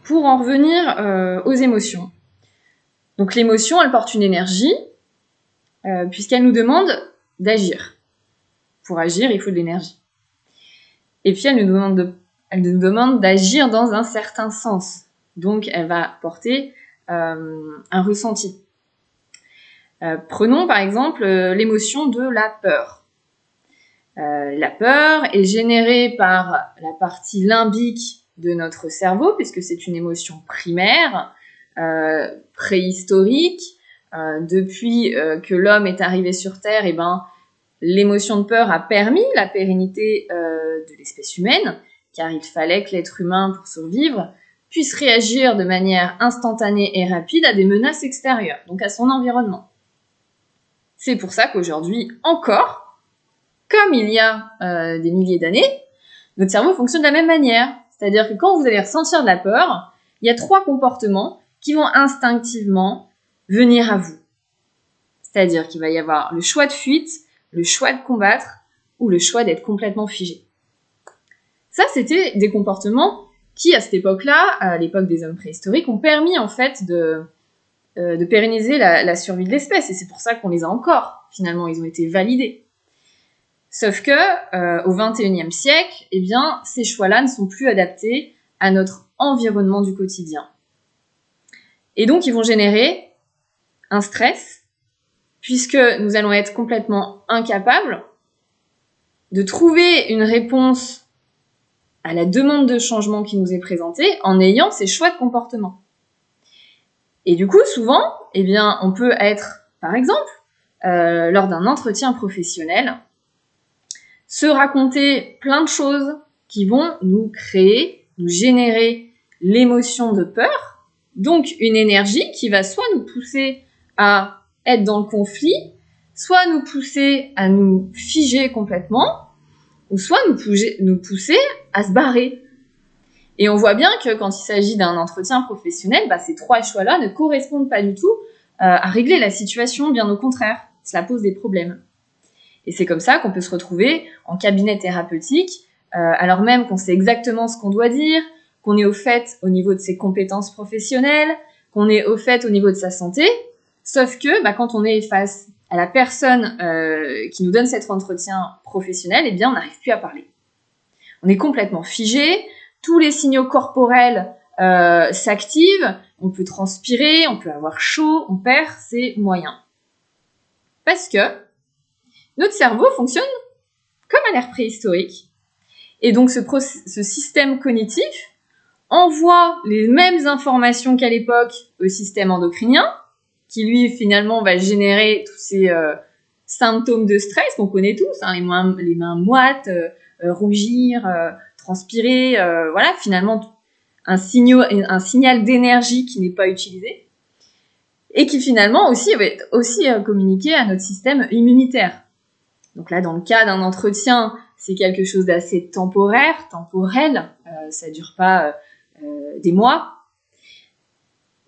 pour en revenir aux émotions. Donc l'émotion, elle porte une énergie, puisqu'elle nous demande d'agir. Pour agir, il faut de l'énergie. Et puis elle nous demande d'agir dans un certain sens. Donc elle va porter un ressenti. Prenons par exemple l'émotion de la peur. La peur est générée par la partie limbique de notre cerveau, puisque c'est une émotion primaire, préhistorique. Depuis que l'homme est arrivé sur Terre, l'émotion de peur a permis la pérennité de l'espèce humaine, car il fallait que l'être humain, pour survivre, puisse réagir de manière instantanée et rapide à des menaces extérieures, donc à son environnement. C'est pour ça qu'aujourd'hui encore, comme il y a des milliers d'années, notre cerveau fonctionne de la même manière. C'est-à-dire que quand vous allez ressentir de la peur, il y a 3 comportements qui vont instinctivement venir à vous. C'est-à-dire qu'il va y avoir le choix de fuite, le choix de combattre ou le choix d'être complètement figé. Ça, c'était des comportements qui, à cette époque-là, à l'époque des hommes préhistoriques, ont permis en fait de pérenniser la survie de l'espèce. Et c'est pour ça qu'on les a encore. Finalement, ils ont été validés. Sauf que, au XXIe siècle, ces choix-là ne sont plus adaptés à notre environnement du quotidien. Et donc, ils vont générer un stress, puisque nous allons être complètement incapables de trouver une réponse à la demande de changement qui nous est présentée en ayant ces choix de comportement. Et du coup, souvent, on peut être, par exemple, lors d'un entretien professionnel, se raconter plein de choses qui vont nous générer l'émotion de peur, donc une énergie qui va soit nous pousser à être dans le conflit, soit nous pousser à nous figer complètement, ou soit nous pousser à se barrer. Et on voit bien que quand il s'agit d'un entretien professionnel, ces 3 choix-là ne correspondent pas du tout à régler la situation, bien au contraire, cela pose des problèmes. Et c'est comme ça qu'on peut se retrouver en cabinet thérapeutique, alors même qu'on sait exactement ce qu'on doit dire, qu'on est au fait au niveau de ses compétences professionnelles, qu'on est au fait au niveau de sa santé, sauf que quand on est face à la personne qui nous donne cet entretien professionnel, on n'arrive plus à parler. On est complètement figé, tous les signaux corporels s'activent, on peut transpirer, on peut avoir chaud, on perd ses moyens. Parce que notre cerveau fonctionne comme à l'ère préhistorique. Et donc ce système cognitif envoie les mêmes informations qu'à l'époque au système endocrinien, qui lui finalement va générer tous ces symptômes de stress qu'on connaît tous, les mains moites, rougir, transpirer, finalement un signal d'énergie qui n'est pas utilisé, et qui finalement aussi va être communiqué à notre système immunitaire. Donc là, dans le cas d'un entretien, c'est quelque chose d'assez temporel, ça dure pas des mois.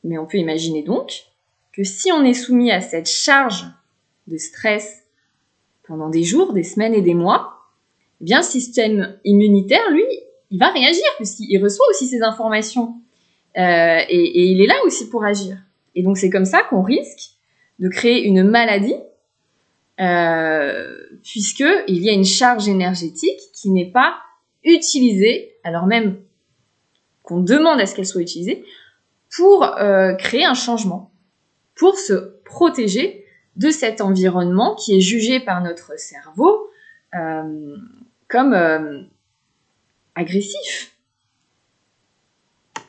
Mais on peut imaginer donc que si on est soumis à cette charge de stress pendant des jours, des semaines et des mois, le système immunitaire, lui, il va réagir puisqu'il reçoit aussi ces informations. Et il est là aussi pour agir. Et donc c'est comme ça qu'on risque de créer une maladie puisqu'il y a une charge énergétique qui n'est pas utilisée, alors même qu'on demande à ce qu'elle soit utilisée, pour créer un changement, pour se protéger de cet environnement qui est jugé par notre cerveau comme agressif.